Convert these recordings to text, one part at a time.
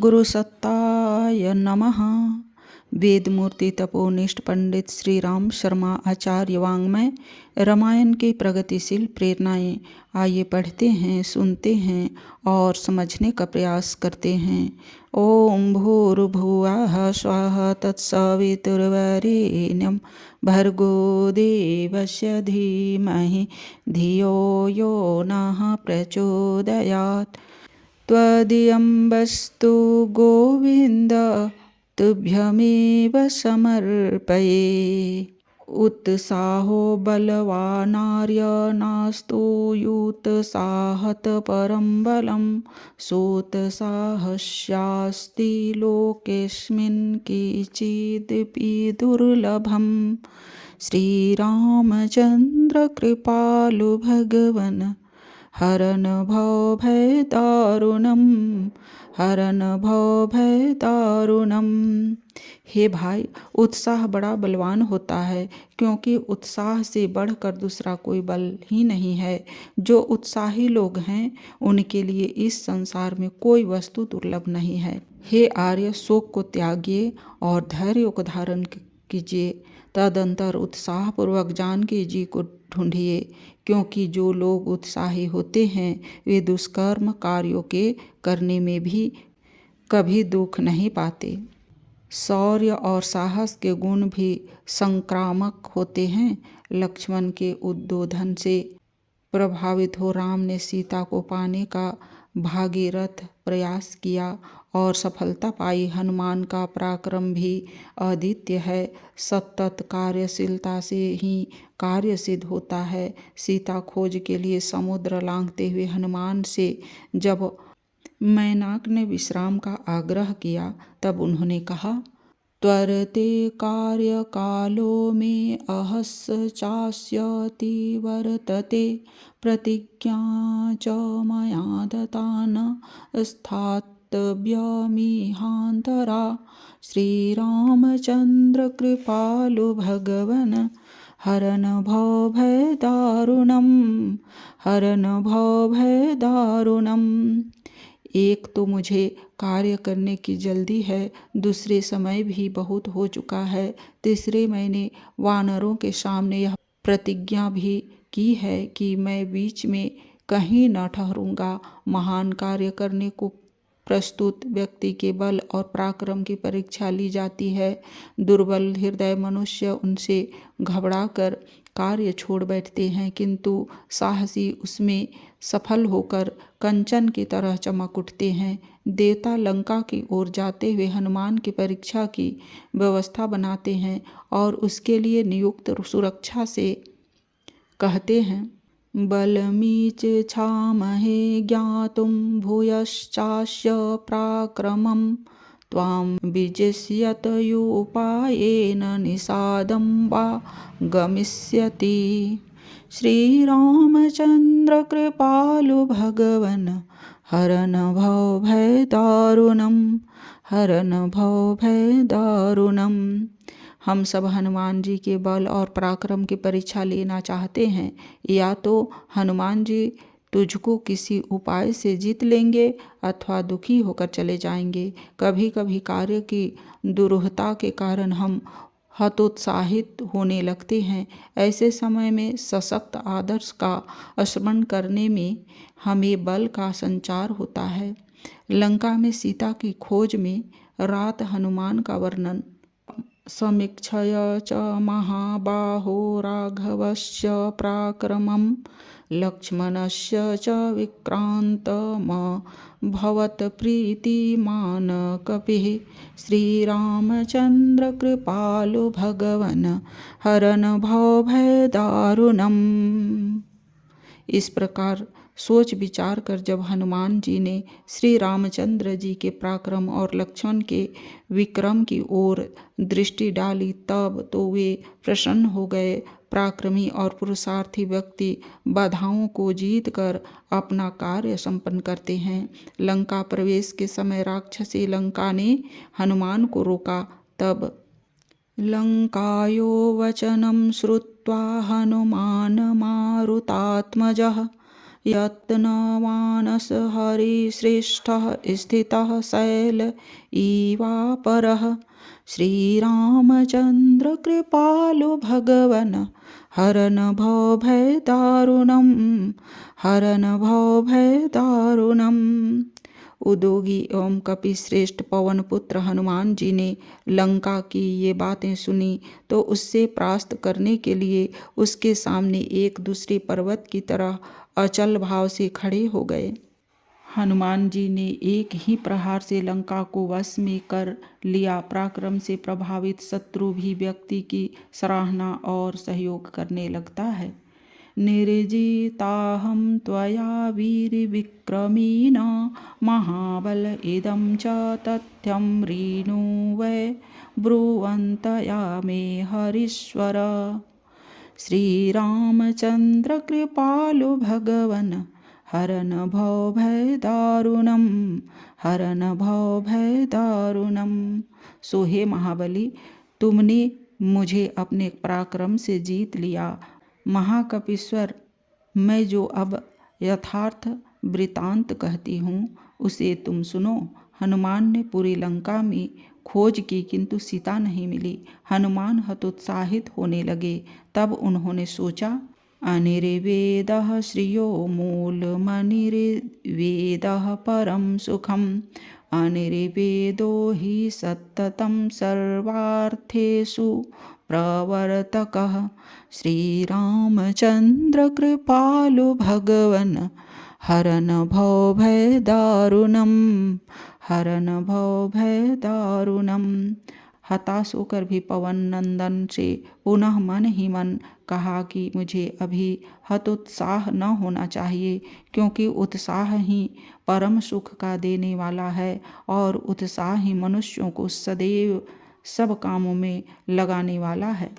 गुरुसत्ताय नमः। वेदमूर्ति तपोनिष्ठ पंडित श्री राम शर्मा आचार्य वाङ्मय रामायण की प्रगतिशील प्रेरणाएं। आइए पढ़ते हैं, सुनते हैं और समझने का प्रयास करते हैं। ओम भूर्भुवः स्वः तत्सवितुर्वरेण्यं भर्गो देवस्य धीमहि धियो यो नः प्रचोदयात्। त्वदीयं वस्तु गोविन्द तुभ्यमेव समर्पये। उत्साहो बलवानार्य नास्तु युत्साहत परं बलं सोत्साहस्यास्ति लोकेऽस्मिन् किंचिदपि दुर्लभम्। श्रीरामचन्द्र कृपालु भगवन् हरन भवभयदारुणम्, हरन भवभयदारुणम्। हे भाई, उत्साह बड़ा बलवान होता है, क्योंकि उत्साह से बढ़कर दूसरा कोई बल ही नहीं है। जो उत्साही लोग हैं उनके लिए इस संसार में कोई वस्तु दुर्लभ नहीं है। हे आर्य, शोक को त्यागिए और धैर्य को धारण कीजिए। तदंतर उत्साहपूर्वक जानकी जी को ढूंढिए, क्योंकि जो लोग उत्साही होते हैं वे दुष्कर्म कार्यों के करने में भी कभी दुख नहीं पाते। शौर्य और साहस के गुण भी संक्रामक होते हैं। लक्ष्मण के उद्बोधन से प्रभावित हो राम ने सीता को पाने का भागीरथ प्रयास किया और सफलता पाई। हनुमान का पराक्रम भी अद्वितीय है। सतत कार्यशीलता से ही कार्य सिद्ध होता है। सीता खोज के लिए समुद्र लांघते हुए हनुमान से जब मैनाक ने विश्राम का आग्रह किया, तब उन्होंने कहा, त्वरते कार्य कालो में अहस चास्यति वर्तते प्रतिज्ञा च मया दता न स्थातव्यमिहान्तरा। श्रीरामचन्द्र कृपालु भगवन् हरन भवभयदारुणम्, हरन भवभयदारुणम्। एक तो मुझे कार्य करने की जल्दी है, दूसरे समय भी बहुत हो चुका है, तीसरे मैंने वानरों के सामने यह प्रतिज्ञा भी की है कि मैं बीच में कहीं न ठहरूंगा। महान कार्य करने को प्रस्तुत व्यक्ति के बल और पराक्रम की परीक्षा ली जाती है। दुर्बल हृदय मनुष्य उनसे घबराकर कार्य छोड़ बैठते हैं, किंतु साहसी उसमें सफल होकर कंचन की तरह चमक उठते हैं। देवता लंका की ओर जाते हुए हनुमान की परीक्षा की व्यवस्था बनाते हैं और उसके लिए नियुक्त सुरक्षा से कहते हैं, बलमीचेच्छामहे ज्ञातुं भूयश्चास्य पराक्रमं त्वां विजिष्यतयोपायेन निषादं वा गमिष्यति। श्रीरामचन्द्र कृपालु भगवन् हरन भवभयदारुणम्, हरन भवभयदारुणम्। हम सब हनुमान जी के बल और पराक्रम की परीक्षा लेना चाहते हैं। या तो हनुमान जी तुझको किसी उपाय से जीत लेंगे अथवा दुखी होकर चले जाएंगे। कभी कभी कार्य की दुरूहता के कारण हम हतोत्साहित होने लगते हैं। ऐसे समय में सशक्त आदर्श का स्मरण करने में हमें बल का संचार होता है। लंका में सीता की खोज में रात हनुमान का वर्णन, समीक्षय च महाबाहो राघवस्य पराक्रमं लक्ष्मणस्य च विक्रान्तमभवत् प्रीतिमान् कपिः। श्रीरामचन्द्र कृपालु भगवन् हरन भवभयदारुणम्। इस प्रकार सोच विचार कर जब हनुमान जी ने श्री रामचंद्र जी के पराक्रम और लक्ष्मण के विक्रम की ओर दृष्टि डाली, तब तो वे प्रसन्न हो गए। पराक्रमी और पुरुषार्थी व्यक्ति बाधाओं को जीत कर अपना कार्य संपन्न करते हैं। लंका प्रवेश के समय राक्षसी लंका ने हनुमान को रोका, तब लंकायो वचनं श्रुत्वा हनुमान मारुतात्मजः यत्नवानस हरिश्रेष्ठः स्थितः शैल इवापरः श्रीरामचन्द्र कृपालु भगवन् हरन भवभयदारुणं हरन भवभयदारुणम्। उद्योगी एवं कपिश्रेष्ठ पवन पुत्र हनुमान जी ने लंका की ये बातें सुनी तो उससे परास्त करने के लिए उसके सामने एक दूसरे पर्वत की तरह अचल भाव से खड़े हो गए। हनुमान जी ने एक ही प्रहार से लंका को वश में कर लिया। पराक्रम से प्रभावित शत्रु भी व्यक्ति की सराहना और सहयोग करने लगता है। निर्जिताहं त्वया वीरविक्रमेण महाबल इदं च तथ्यं ऋणु वै ब्रुवन्तया मे हरीश्वर। श्रीरामचन्द्र कृपालु भगवन् हरन भवभयदारुणं हरन भवभयदारुणं। सो हे महाबली, तुमने मुझे अपने पराक्रम से जीत लिया। महाकपीश्वर, मैं जो अब यथार्थ वृतांत कहती हूँ उसे तुम सुनो। हनुमान ने पूरी लंका में खोज की किंतु सीता नहीं मिली। हनुमान हतोत्साहित होने लगे। तब उन्होंने सोचा, अनिर्वेदः श्रियो मूलमनिर्वेदः परम सुखम अनिर्वेदो हि सततं सर्वार्थेषु प्रवर्तकः श्रीरामचन्द्र कृपालु भगवन् हरन भवभयदारुणं हरन भवभयदारुणं। हताश होकर भी पवन नंदन से पुनः मन ही मन कहा कि मुझे अभी हतोत्साह न होना चाहिए, क्योंकि उत्साह ही परम सुख का देने वाला है और उत्साह ही मनुष्यों को सदैव सब कामों में लगाने वाला है।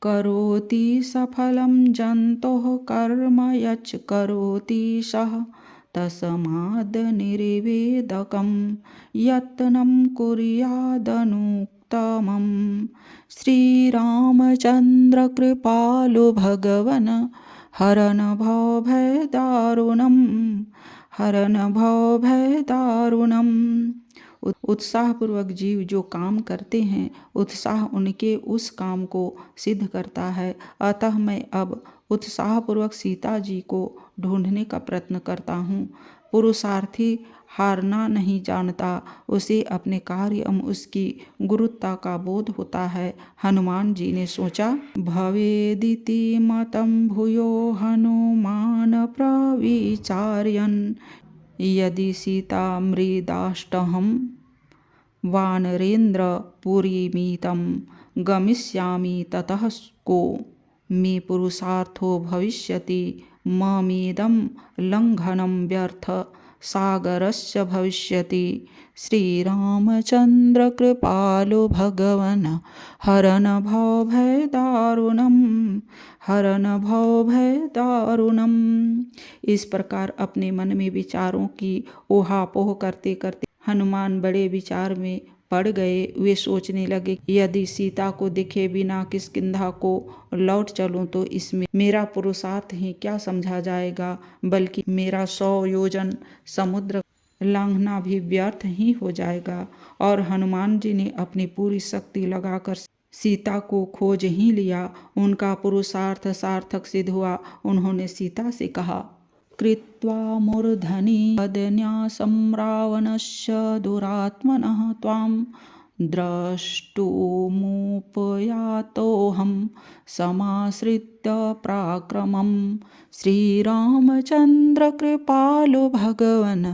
करोति सफलं जन्तोः कर्म यच्च करोति सः तस्माद् निर्वेदकं यत्नं कुर्यादनुत्तमं। श्रीरामचन्द्र कृपालु भगवन् हरन भवभयदारुणं हरन भवभयदारुणम्। उत्साहपूर्वक जीव जो काम करते हैं, उत्साह उनके उस काम को सिद्ध करता है। अतः मैं अब उत्साहपूर्वक सीता जी को ढूंढने का प्रयत्न करता हूँ। पुरुषार्थी हारना नहीं जानता, उसे अपने कार्य एवं उसकी गुरुता का बोध होता है। हनुमान जी ने सोचा, भवेदिति मतं भूयो हनुमान प्रविचार्यन् यदि सीता मृदाष्टहं वानरेन्द्रपुरीमितं गमिष्यामि ततः को मे पुरुषार्थो भविष्यति ममेदं लङ्घनं व्यर्थ सागरस्य भविष्यति। श्रीरामचन्द्र कृपालु भगवन् हरन भवभयदारुणं हरन भवभयदारुणम्। इस प्रकार अपने मन में विचारों की ओहापोह करते करते हनुमान बड़े विचार में पड़ गए। वे सोचने लगे, यदि सीता को दिखे बिना किष्किंधा को लौट चलूं तो इसमें मेरा पुरुषार्थ ही क्या समझा जाएगा, बल्कि मेरा 100 योजन समुद्र लांघना भी व्यर्थ ही हो जाएगा। और हनुमान जी ने अपनी पूरी शक्ति लगाकर सीता को खोज ही लिया। उनका पुरुषार्थ सार्थक सिद्ध हुआ। उन्होंने सीता से कहा, कृत्वा मूर्धनि पदन्यासं रावणस्य दुरात्मनः त्वां द्रष्टुमुपयातोऽहं समाश्रित्य पराक्रमं। श्रीरामचन्द्र कृपालु भगवन्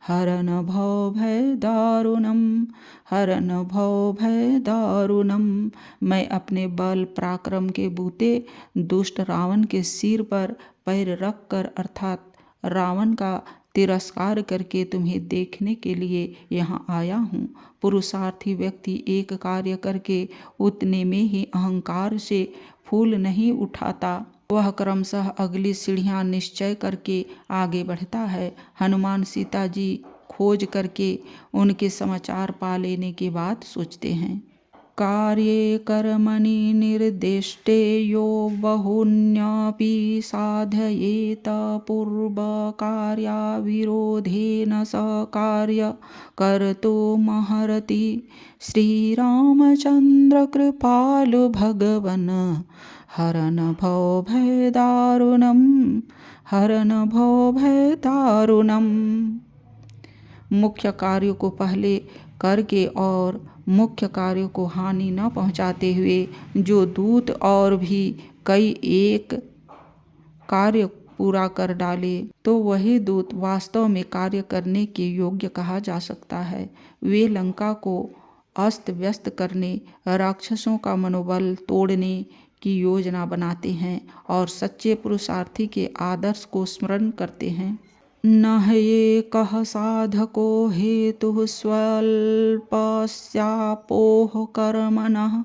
हरन भवभयदारुणं हरन भवभयदारुणं। मैं अपने बल पराक्रम के बूते दुष्ट रावण के सिर पर पैर रखकर अर्थात रावण का तिरस्कार करके तुम्हें देखने के लिए यहाँ आया हूँ। पुरुषार्थी व्यक्ति एक कार्य करके उतने में ही अहंकार से फूल नहीं उठाता, वह क्रमशः अगली सीढ़ियाँ निश्चय करके आगे बढ़ता है। हनुमान सीता जी खोज करके उनके समाचार पा लेने के बाद सोचते हैं, कार्ये कर्मणि निर्दिष्टे यो बहुन्यपि साधयेत पूर्वकार्याविरोधेन स कार्य कर्तुमर्हति। श्रीरामचन्द्र कृपालु भगवन् हरन् भवभयदारुणम् हरन् भवभयदारुणम्। मुख्य कार्यों को पहले करके और मुख्य कार्यों को हानि न पहुंचाते हुए जो दूत और भी कई एक कार्य पूरा कर डाले तो वही दूत वास्तव में कार्य करने के योग्य कहा जा सकता है। वे लंका को अस्त व्यस्त करने, राक्षसों का मनोबल तोड़ने की योजना बनाते हैं और सच्चे पुरुषार्थी के आदर्श को स्मरण करते हैं। न एकः साधको हेतुः स्वल्पस्यापोह कर्मणः।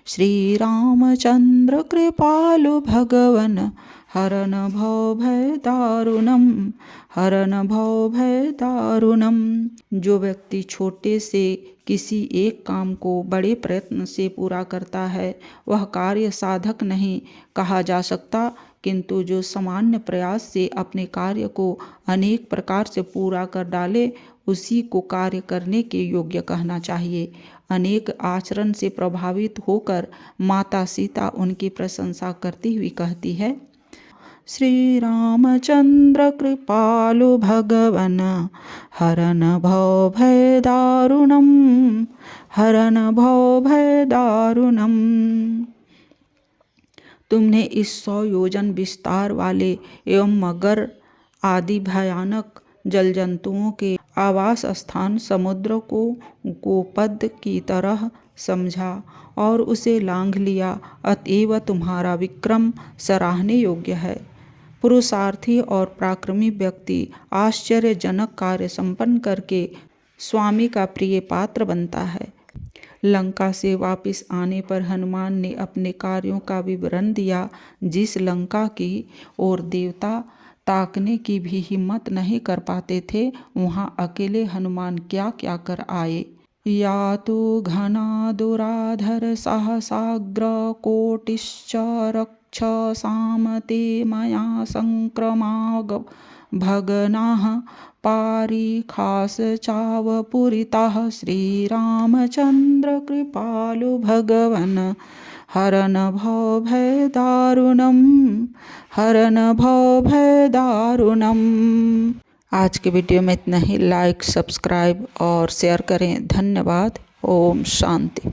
श्रीरामचन्द्र कृपालु भगवन् हरन् भवभयदारुणम् हरन् भवभयदारुणम्। जो व्यक्ति छोटे से किसी एक काम को बड़े प्रयत्न से पूरा करता है वह कार्य साधक नहीं कहा जा सकता, किंतु जो सामान्य प्रयास से अपने कार्य को अनेक प्रकार से पूरा कर डाले उसी को कार्य करने के योग्य कहना चाहिए। अनेक आचरण से प्रभावित होकर माता सीता उनकी प्रशंसा करती हुई कहती है, श्री रामचंद्र कृपालु भगवन् हरन् भवभयदारुणम् हरन् भवभयदारुणम्। तुमने इस 100 योजन विस्तार वाले एवं मगर आदि भयानक जल जंतुओं के आवास स्थान समुद्र को गोपद की तरह समझा और उसे लांघ लिया, अतएव तुम्हारा विक्रम सराहने योग्य है। पुरुषार्थी और पराक्रमी व्यक्ति आश्चर्यजनक कार्य संपन्न करके स्वामी का प्रिय पात्र बनता है। लंका से वापस आने पर हनुमान ने अपने कार्यों का विवरण दिया। जिस लंका की ओर देवता ताकने की भी हिम्मत नहीं कर पाते थे वहां अकेले हनुमान क्या क्या कर आए। या तो घना दुराधर सहसाग्र कोटिश्च रक्ष सामते मया संक्रमाग भगनाः पारिखास चावपुरितः। श्रीरामचन्द्र कृपालु भगवन् हरन् भवभयदारुणम् हरन् भवभयदारुणम्। आज के वीडियो में इतना ही। लाइक, सब्सक्राइब और शेयर करें। धन्यवाद। ओम शांति।